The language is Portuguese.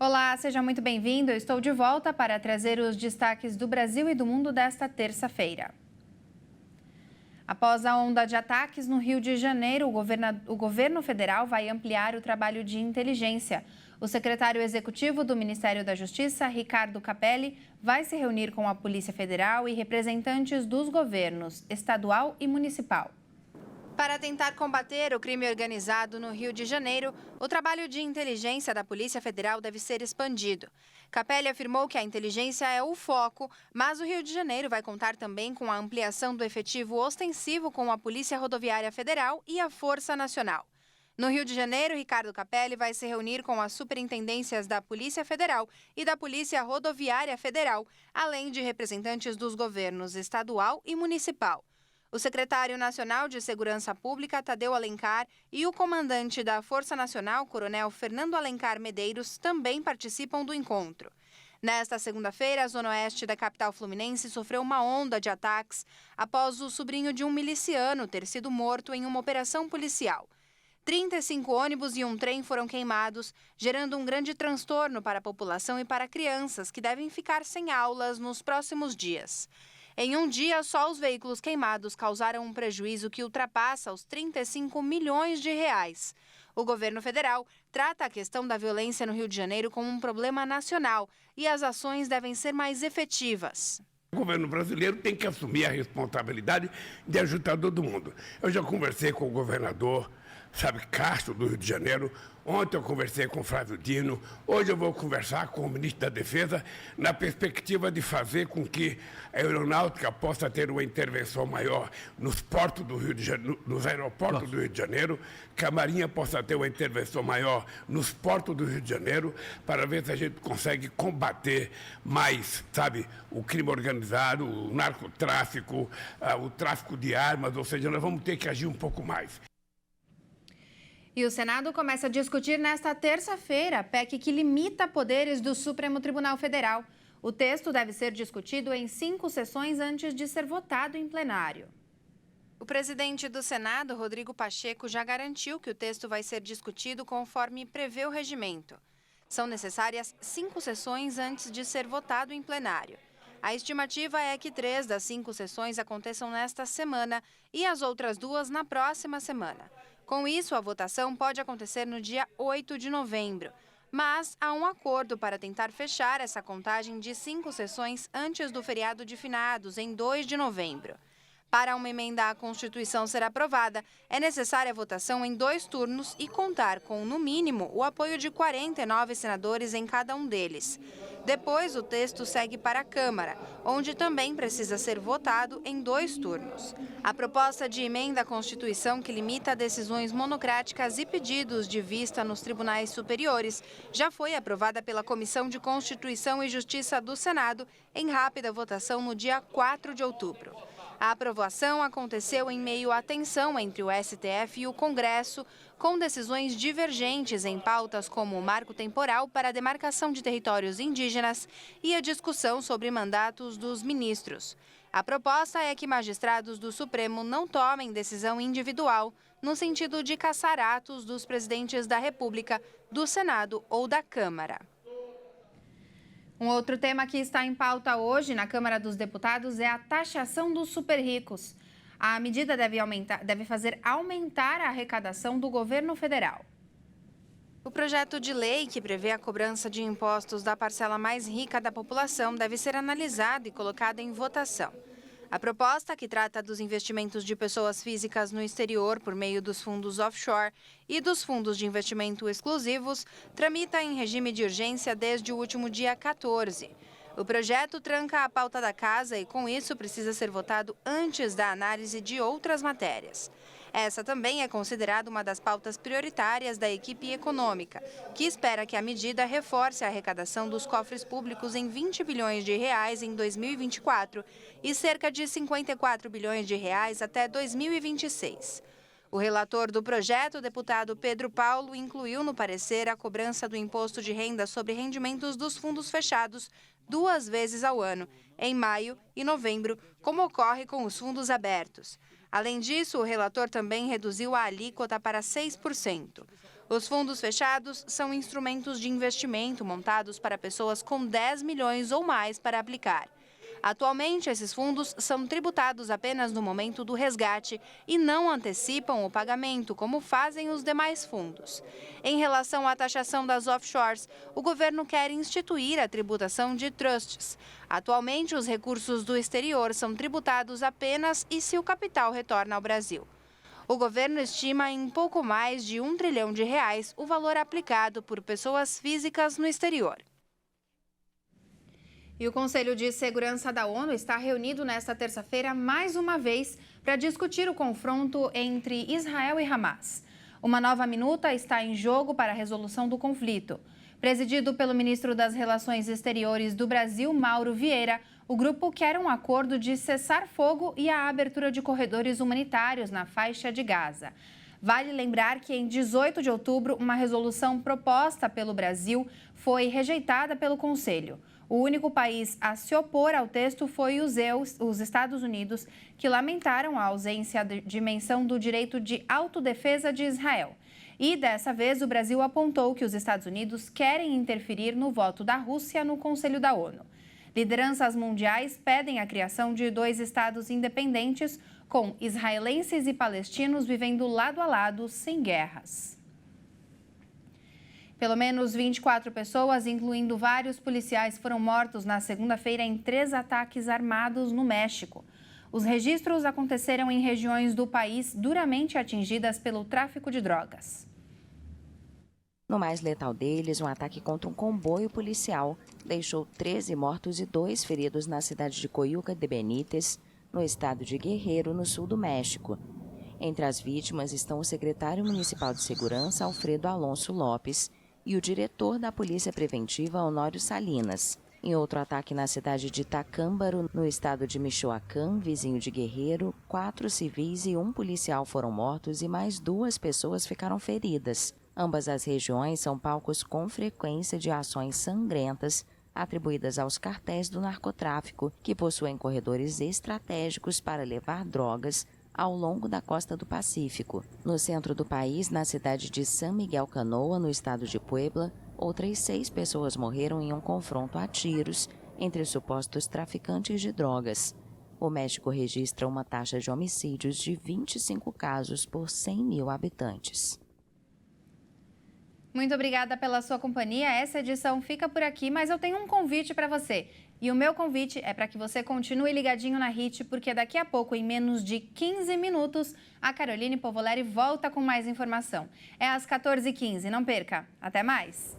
Olá, seja muito bem-vindo. Eu estou de volta para trazer os destaques do Brasil e do mundo desta terça-feira. Após a onda de ataques no Rio de Janeiro, o governo federal vai ampliar o trabalho de inteligência. O secretário executivo do Ministério da Justiça, Ricardo Capelli, vai se reunir com a Polícia Federal e representantes dos governos estadual e municipal. Para tentar combater o crime organizado no Rio de Janeiro, o trabalho de inteligência da Polícia Federal deve ser expandido. Capelli afirmou que a inteligência é o foco, mas o Rio de Janeiro vai contar também com a ampliação do efetivo ostensivo com a Polícia Rodoviária Federal e a Força Nacional. No Rio de Janeiro, Ricardo Capelli vai se reunir com as superintendências da Polícia Federal e da Polícia Rodoviária Federal, além de representantes dos governos estadual e municipal. O secretário nacional de Segurança Pública, Tadeu Alencar, e o comandante da Força Nacional, coronel Fernando Alencar Medeiros, também participam do encontro. Nesta segunda-feira, a zona oeste da capital fluminense sofreu uma onda de ataques após o sobrinho de um miliciano ter sido morto em uma operação policial. 35 ônibus e um trem foram queimados, gerando um grande transtorno para a população e para crianças que devem ficar sem aulas nos próximos dias. Em um dia, só os veículos queimados causaram um prejuízo que ultrapassa os 35 milhões de reais. O governo federal trata a questão da violência no Rio de Janeiro como um problema nacional e as ações devem ser mais efetivas. O governo brasileiro tem que assumir a responsabilidade de ajudar todo mundo. Eu já conversei com o governador, Castro, do Rio de Janeiro. Ontem eu conversei com o Flávio Dino. Hoje eu vou conversar com o ministro da Defesa na perspectiva de fazer com que a aeronáutica possa ter uma intervenção maior nos portos do Rio de Janeiro, nos aeroportos do Rio de Janeiro, que a Marinha possa ter uma intervenção maior nos portos do Rio de Janeiro, para ver se a gente consegue combater mais, o crime organizado, o narcotráfico, o tráfico de armas, ou seja, nós vamos ter que agir um pouco mais. E o Senado começa a discutir nesta terça-feira a PEC que limita poderes do Supremo Tribunal Federal. O texto deve ser discutido em 5 sessões antes de ser votado em plenário. O presidente do Senado, Rodrigo Pacheco, já garantiu que o texto vai ser discutido conforme prevê o regimento. São necessárias 5 sessões antes de ser votado em plenário. A estimativa é que 3 das 5 sessões aconteçam nesta semana e as outras 2 na próxima semana. Com isso, a votação pode acontecer no dia 8 de novembro. Mas há um acordo para tentar fechar essa contagem de 5 sessões antes do feriado de finados, em 2 de novembro. Para uma emenda à Constituição ser aprovada, é necessária a votação em 2 turnos e contar com, no mínimo, o apoio de 49 senadores em cada um deles. Depois, o texto segue para a Câmara, onde também precisa ser votado em 2 turnos. A proposta de emenda à Constituição que limita decisões monocráticas e pedidos de vista nos tribunais superiores já foi aprovada pela Comissão de Constituição e Justiça do Senado em rápida votação no dia 4 de outubro. A aprovação aconteceu em meio à tensão entre o STF e o Congresso, com decisões divergentes em pautas como o marco temporal para a demarcação de territórios indígenas e a discussão sobre mandatos dos ministros. A proposta é que magistrados do Supremo não tomem decisão individual, no sentido de cassar atos dos presidentes da República, do Senado ou da Câmara. Um outro tema que está em pauta hoje na Câmara dos Deputados é a taxação dos super-ricos. A medida deve fazer aumentar a arrecadação do governo federal. O projeto de lei que prevê a cobrança de impostos da parcela mais rica da população deve ser analisado e colocado em votação. A proposta, que trata dos investimentos de pessoas físicas no exterior por meio dos fundos offshore e dos fundos de investimento exclusivos, tramita em regime de urgência desde o último dia 14. O projeto tranca a pauta da casa e, com isso, precisa ser votado antes da análise de outras matérias. Essa também é considerada uma das pautas prioritárias da equipe econômica, que espera que a medida reforce a arrecadação dos cofres públicos em 20 bilhões de reais em 2024 e cerca de 54 bilhões de reais até 2026. O relator do projeto, o deputado Pedro Paulo, incluiu no parecer a cobrança do imposto de renda sobre rendimentos dos fundos fechados 2 vezes ao ano, em maio e novembro, como ocorre com os fundos abertos. Além disso, o relator também reduziu a alíquota para 6%. Os fundos fechados são instrumentos de investimento montados para pessoas com 10 milhões ou mais para aplicar. Atualmente, esses fundos são tributados apenas no momento do resgate e não antecipam o pagamento, como fazem os demais fundos. Em relação à taxação das offshores, o governo quer instituir a tributação de trusts. Atualmente, os recursos do exterior são tributados apenas e se o capital retorna ao Brasil. O governo estima em pouco mais de R$ 1 trilhão o valor aplicado por pessoas físicas no exterior. E o Conselho de Segurança da ONU está reunido nesta terça-feira mais uma vez para discutir o confronto entre Israel e Hamas. Uma nova minuta está em jogo para a resolução do conflito. Presidido pelo ministro das Relações Exteriores do Brasil, Mauro Vieira, o grupo quer um acordo de cessar-fogo e a abertura de corredores humanitários na faixa de Gaza. Vale lembrar que em 18 de outubro, uma resolução proposta pelo Brasil foi rejeitada pelo Conselho. O único país a se opor ao texto foi os Estados Unidos, que lamentaram a ausência de menção do direito de autodefesa de Israel. E, dessa vez, o Brasil apontou que os Estados Unidos querem interferir no voto da Rússia no Conselho da ONU. Lideranças mundiais pedem a criação de 2 estados independentes, com israelenses e palestinos vivendo lado a lado, sem guerras. Pelo menos 24 pessoas, incluindo vários policiais, foram mortos na segunda-feira em 3 ataques armados no México. Os registros aconteceram em regiões do país duramente atingidas pelo tráfico de drogas. No mais letal deles, um ataque contra um comboio policial deixou 13 mortos e 2 feridos na cidade de Coyuca de Benítez, no estado de Guerrero, no sul do México. Entre as vítimas estão o secretário municipal de segurança, Alfredo Alonso Lopes, e o diretor da Polícia Preventiva, Honório Salinas. Em outro ataque na cidade de Tacámbaro, no estado de Michoacán, vizinho de Guerrero, 4 civis e 1 policial foram mortos e mais 2 pessoas ficaram feridas. Ambas as regiões são palcos com frequência de ações sangrentas atribuídas aos cartéis do narcotráfico, que possuem corredores estratégicos para levar drogas ao longo da costa do Pacífico. No centro do país, na cidade de San Miguel Canoa, no estado de Puebla, outras 6 pessoas morreram em um confronto a tiros entre supostos traficantes de drogas. O México registra uma taxa de homicídios de 25 casos por 100 mil habitantes. Muito obrigada pela sua companhia. Essa edição fica por aqui, mas eu tenho um convite para você. E o meu convite é para que você continue ligadinho na HIT, porque daqui a pouco, em menos de 15 minutos, a Caroline Povoleri volta com mais informação. É às 14h15, não perca. Até mais!